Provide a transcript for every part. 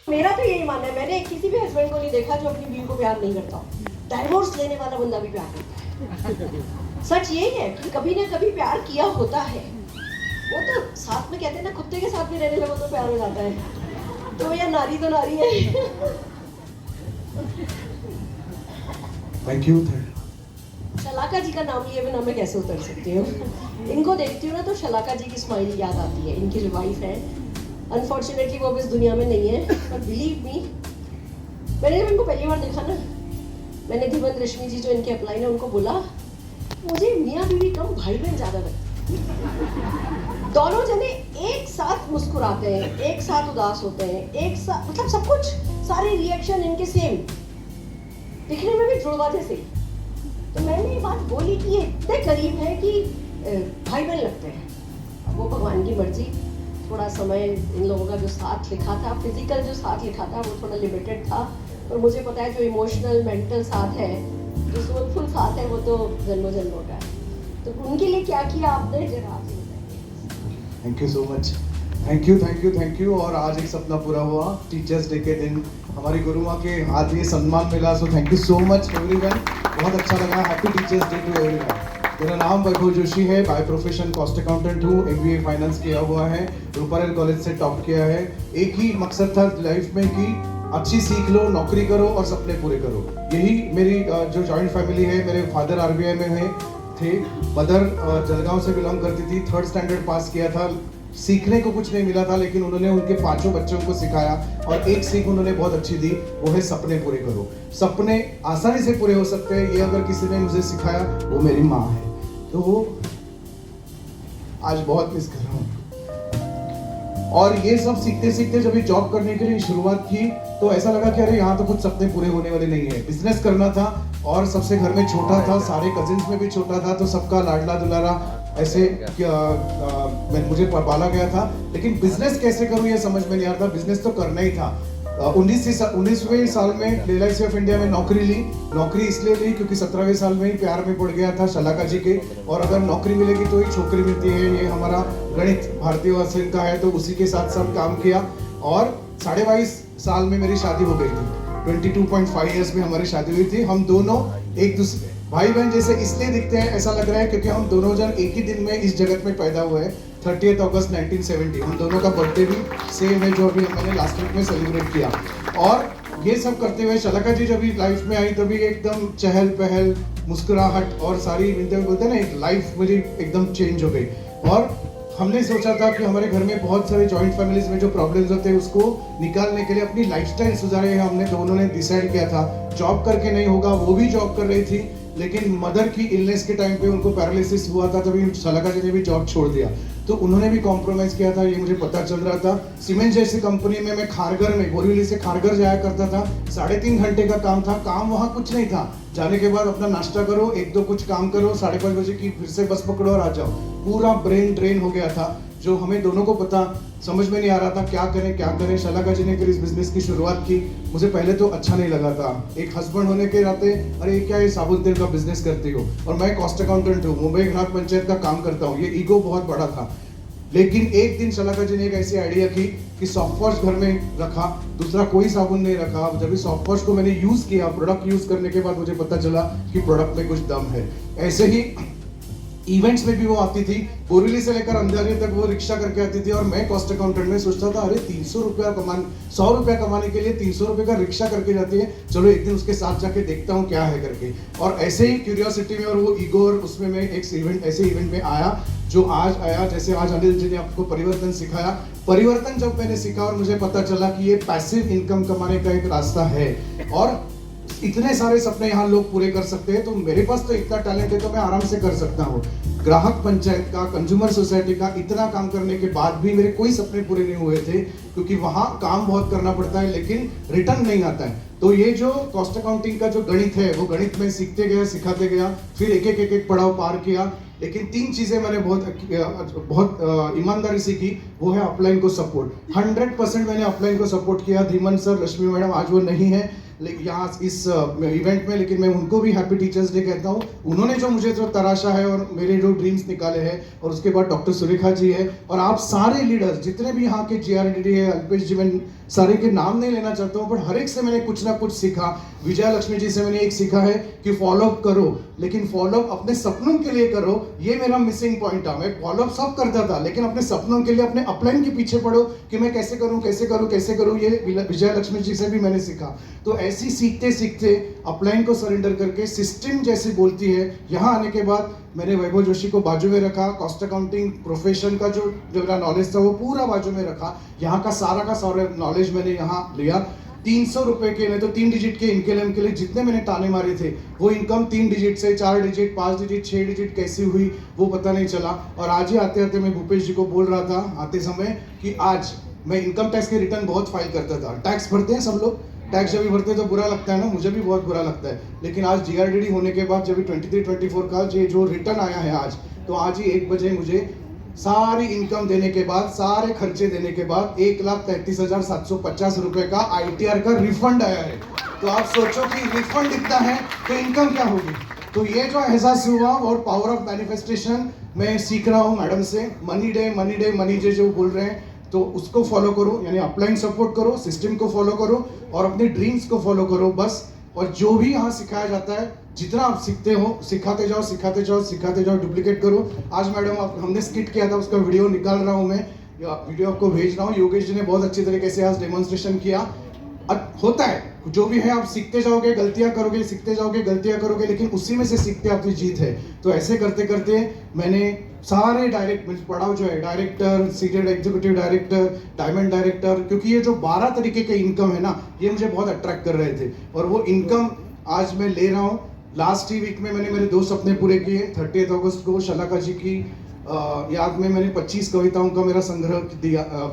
मेरा तो यही मानना है, मैंने किसी भी हस्बैंड को नहीं देखा जो अपनी बीवी को प्यार नहीं करता। डाइवोर्स लेने वाला बंदा भी प्यार करता है। सच यही है कि कभी ना कभी प्यार किया होता है। वो तो साथ में कहते हैं ना, कुत्ते के साथ भी रहने लगो तो प्यार हो जाता है। तो भैया नारी तो नारी है। Thank you. शलाका जी का नाम लिए बिना मैं कैसे उतर सकती हूँ। इनको देखती हूँ ना तो शलाका जी की स्माइल याद आती है। इनकी जो वाइफ है, अनफॉर्चुनेटली वो अब इस दुनिया में नहीं है, बट बिलीव मी, मैंने जब इनको पहली बार देखा ना, मैंने धीवन रश्मि जी जो इनके अप्लाई ने उनको बोला, मुझे मियाँ बीवी कम भाई बहन ज्यादा लगते। दोनों जने एक साथ मुस्कुराते हैं, एक साथ उदास होते हैं, एक साथ, मतलब सब कुछ, सारे रिएक्शन इनके सेम, दिखने में भी जुड़वा जैसे। तो मैंने ये बात बोली कि ये इतने करीब है कि भाई बहन लगते हैं। अब वो भगवान की मर्जी, थोड़ा समय इन लोगों का जो साथ लिखा था, फिजिकल जो साथ लिखा था वो थोड़ा लिमिटेड था, पर मुझे पता है जो इमोशनल मेंटल साथ है, जो सोलफुल साथ है, वो तो जन्मों जन्मों का है। तो उनके लिए क्या किया आपने, जरा आप बताइए। Thank you so much. Thank you. और आज एक सपना पूरा हुआ, टीचर्स डे के दिन हमारी गुरु माँ के हाथ ये सम्मान मिला। So thank you so much everyone, बहुत अच्छा लगा। Happy teachers day to everyone. मेरा नाम वैभव जोशी है, बाय प्रोफेशन कॉस्ट अकाउंटेंट हूँ, MBA फाइनेंस किया हुआ है, रूपारेल कॉलेज से टॉप किया है। एक ही मकसद था लाइफ में कि अच्छी सीख लो, नौकरी करो और सपने पूरे करो। यही मेरी जो जॉइंट फैमिली है, मेरे फादर RBI में थे, मदर जलगांव से बिलोंग करती थी, 3rd स्टैंडर्ड पास किया था। सीखने को कुछ नहीं मिला था, लेकिन उन्होंने उनके 5 बच्चों को सिखाया और एक सीख उन्होंने बहुत अच्छी दी, वो है सपने पूरे करो। सपने आसानी से पूरे हो सकते हैं, ये अगर किसी ने मुझे सिखाया वो मेरी माँ है। तो आज बहुत मिस कर रहा हूँ। और ये सब सीखते सीखते जब ये जॉब करने के लिए शुरुआत की तो ऐसा लगा कि अरे यहाँ तो कुछ सपने पूरे होने वाले नहीं है। बिजनेस करना था और सबसे घर में छोटा था, सारे कजिन्स में भी छोटा था, तो सबका लाडला दुलारा ऐसे मुझे पाला गया था। लेकिन बिजनेस कैसे करूँ ये समझ में नहीं आ रहा था। बिजनेस तो करना ही था। 19वें साल में LIC ऑफ इंडिया में नौकरी ली। नौकरी इसलिए ली क्योंकि 17वें साल में ही प्यार में पड़ गया था शलाका जी के, और अगर नौकरी मिलेगी तो ही छोकरी मिलती है, ये हमारा गणित भारतीय वासन का है, तो उसी के साथ साथ काम किया। और 22.5 साल में मेरी शादी हो गई थी। 22.5 ईयर्स में हमारी शादी हुई थी। हम दोनों एक दूसरे भाई बहन जैसे इसलिए दिखते हैं, ऐसा लग रहा है क्योंकि हम दोनों जन एक ही दिन में इस जगत में पैदा हुए हैं। 30 अगस्त 1970। हम दोनों का बर्थडे भी सेम है, जो अभी मैंने लास्ट वीक में सेलिब्रेट किया। और ये सब करते हुए शलाका जी जब लाइफ में आई तभी एकदम चहल पहल, मुस्कुराहट और सारी बोलते हैं ना, एक लाइफ मेरी एकदम चेंज हो गई। और हमने सोचा था कि हमारे घर में बहुत सारे जॉइंट फैमिलीज में जो प्रॉब्लम्स होते हैं उसको निकालने के लिए अपनी लाइफस्टाइल सुधारे हैं। हमने दोनों ने डिसाइड किया था जॉब करके नहीं होगा। वो भी जॉब कर रही थी, लेकिन मदर की इलनेस के टाइम पे उनको पैरालिसिस हुआ था, तभी शलाका जी ने भी जॉब छोड़ दिया। तो उन्होंने भी कॉम्प्रोमाइज किया था, ये मुझे पता चल रहा था। सीमेंट जैसी कंपनी में मैं खारगर में, बोरीवली से खारगर जाया करता था। 3.5 घंटे का काम था। काम वहाँ कुछ नहीं था, जाने के बाद अपना नाश्ता करो, 1-2 कुछ काम करो, 5:30 बजे की फिर से बस पकड़ो और आ जाओ। पूरा ब्रेन ड्रेन हो गया था, जो हमें दोनों को पता, समझ में नहीं आ रहा था क्या करें। शलाका जी ने फिर इस बिजनेस की शुरुआत की। मुझे पहले तो अच्छा नहीं लगा था, एक हस्बैंड होने के नाते, अरे क्या ये साबुन तेल का बिजनेस करती हो, और मैं कॉस्ट अकाउंटेंट हूँ, मुंबई ग्राहक पंचायत का काम करता हूँ, ये ईगो बहुत बड़ा था। लेकिन एक दिन शलाका जी ने एक ऐसी आइडिया की कि सॉफ्ट वॉश घर में रखा, दूसरा कोई साबुन नहीं रखा। जब इस सॉफ्ट वॉश को मैंने यूज किया, प्रोडक्ट यूज करने के बाद मुझे पता चला कि प्रोडक्ट में कुछ दम है। ऐसे ही इवेंट्स में भी वो आती थी, बोरीवली से लेकर अंधेरी तक वो रिक्शा करके आती थी, और मैं कॉस्ट अकाउंटेंट में सोचता था अरे 300 रुपया 100 रुपया कमाने के लिए 300 रुपये का रिक्शा करके जाती है, चलो एक दिन उसके साथ जाके देखता हूँ क्या है करके। और ऐसे ही क्यूरियोसिटी में और वो ईगो, और उसमें मैं एक ऐसे इवेंट में आया जो आज आया। जैसे आज अनिल जी ने आपको परिवर्तन सिखाया, परिवर्तन जब मैंने सीखा और मुझे पता चला कि ये पैसिव इनकम कमाने का एक रास्ता है, और इतने सारे सपने यहाँ लोग पूरे कर सकते हैं, तो मेरे पास तो इतना टैलेंट है तो मैं आराम से कर सकता हूँ। ग्राहक पंचायत का, कंज्यूमर सोसाइटी का इतना काम करने के बाद भी मेरे कोई सपने पूरे नहीं हुए थे, क्योंकि वहाँ काम बहुत करना पड़ता है लेकिन रिटर्न नहीं आता है। तो ये जो कॉस्ट अकाउंटिंग का जो गणित है, वो गणित में सीखते गया, सिखाते गया, फिर एक एक पड़ाव पार किया। लेकिन 3 चीजें मैंने बहुत ईमानदारी से की वो है अपलाइन को सपोर्ट। 100% मैंने अपलाइन को सपोर्ट किया। धीमन सर, रश्मि मैडम आज वो नहीं है लेकिन यहाँ इस इवेंट में, लेकिन मैं उनको भी हैप्पी टीचर्स डे कहता हूँ। उन्होंने जो मुझे जो तराशा है और मेरे जो ड्रीम्स निकाले हैं, और उसके बाद डॉक्टर सुरेखा जी है और आप सारे लीडर्स जितने भी यहाँ के GRDD है, अल्पेश जी, मैं सारे के नाम नहीं लेना चाहता हूँ, बट हर एक से मैंने कुछ ना कुछ सीखा। विजया लक्ष्मी जी से मैंने एक सीखा है कि फॉलोअप करो, लेकिन फॉलोअप अपने सपनों के लिए करो। ये मेरा मिसिंग पॉइंट था। मैं फॉलोअप सब करता था, लेकिन अपने सपनों के लिए अपने अपलाइन के पीछे पड़ो कि मैं कैसे करूं कैसे करूं कैसे करूं। ये विजया लक्ष्मी जी से भी मैंने सीखा। तो ऐसी सीखते सीखते अपलाइन को सरेंडर करके सिस्टम जैसे बोलती है, यहाँ आने के बाद मैंने वैभव जोशी को बाजू में रखा। कॉस्ट अकाउंटिंग प्रोफेशन का जो मेरा नॉलेज था वो पूरा बाजू में रखा। यहाँ का सारा नॉलेज मैंने यहाँ लिया। 300 रुपए के, नहीं तो 3 डिजिट के इनकम के लिए जितने मैंने ताने मारे थे, वो इनकम 3 डिजिट से 4 डिजिट, 5 डिजिट, 6 डिजिट कैसी हुई वो पता नहीं चला। और आज ही आते आते मैं भूपेश जी को बोल रहा था आते समय कि आज मैं इनकम टैक्स के रिटर्न बहुत फाइल करता था। टैक्स भरते हैं सब लोग, टैक्स जब भी भरते हैं तो बुरा लगता है ना, मुझे भी बहुत बुरा लगता है। लेकिन आज GRDD होने के बाद जब 23-24 का जो रिटर्न आया है आज, तो आज ही 1 बजे मुझे सारी इनकम देने के बाद, सारे खर्चे देने के बाद 1,33,750 रुपए का ITR का रिफंड आया है। तो आप सोचो कि रिफंड इतना है तो इनकम क्या होगी। तो ये जो एहसास हुआ और पावर ऑफ मैनिफेस्टेशन मैं सीख रहा हूँ मैडम से। मनी डे मनी डे जो बोल रहे हैं, तो उसको फॉलो करो, यानी अपलाइन सपोर्ट करो, सिस्टम को फॉलो करो और अपने ड्रीम्स को फॉलो करो बस। और जो भी यहाँ सिखाया जाता है, जितना आप सीखते हो, सिखाते जाओ सिखाते जाओ सिखाते जाओ, डुप्लीकेट करो। आज मैडम हमने स्किट किया था, उसका वीडियो निकाल रहा हूँ मैं, वीडियो आपको भेज रहा हूँ। योगेश जी ने बहुत अच्छी तरीके से आज डेमोन्स्ट्रेशन किया। होता है जो भी है, आप सीखते जाओगे, गलतियां करोगे, सीखते जाओगे, गलतियां करोगे, लेकिन उसी में से सीखते आपकी जीत है। तो ऐसे करते करते मैंने सारे पढ़ाओ जो है, director, senior executive director, diamond director, क्योंकि ये जो 12 तरीके के इनकम है ना, ये मुझे बहुत अट्रैक्ट कर रहे थे और वो इनकम आज मैं ले रहा हूँ। लास्ट ही वीक में मैंने मेरे 2 सपने पूरे किए। 30 अगस्त को शलाका जी की याद में मैंने 25 कविताओं का मेरा संग्रह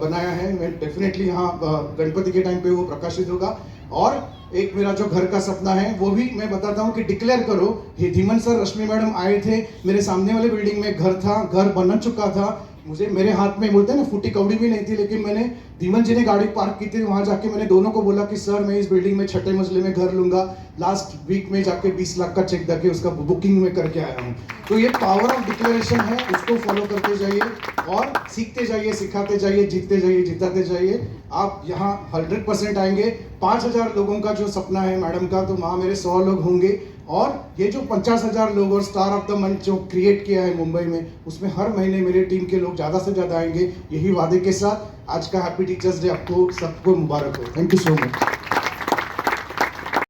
बनाया है। मैं डेफिनेटली यहाँ गणपति के टाइम पे वो प्रकाशित होगा। और एक मेरा जो घर का सपना है वो भी मैं बताता हूँ कि डिक्लेयर करो। ये धीमन सर, रश्मि मैडम आए थे, मेरे सामने वाले बिल्डिंग में घर था, घर बन चुका था। मुझे मेरे हाथ में बोलते हैं ना, फूटी कौड़ी भी नहीं थी, लेकिन मैंने धीमन जी ने गाड़ी पार्क की थी, वहां जाके मैंने दोनों को बोला कि सर मैं इस बिल्डिंग में 6ठे मंजिले में घर लूंगा। लास्ट वीक में जाके 20 लाख का चेक देके उसका बुकिंग में करके आया हूँ। तो ये पावर ऑफ डिक्लेरेशन है, उसको फॉलो करते जाइए और सीखते जाइए, सिखाते जाइए, जीतते जाइए, जिताते जाइए। आप यहाँ 100% आएंगे। 5000 लोगों का जो सपना है मैडम का, तो वहाँ मेरे 100 लोग होंगे। और ये जो 50,000 लोग और स्टार ऑफ द मंथ जो क्रिएट किया है मुंबई में, उसमें हर महीने मेरे टीम के लोग ज़्यादा से ज़्यादा आएंगे। यही वादे के साथ आज का हैप्पी टीचर्स डे आपको सबको मुबारक हो। Thank you so much.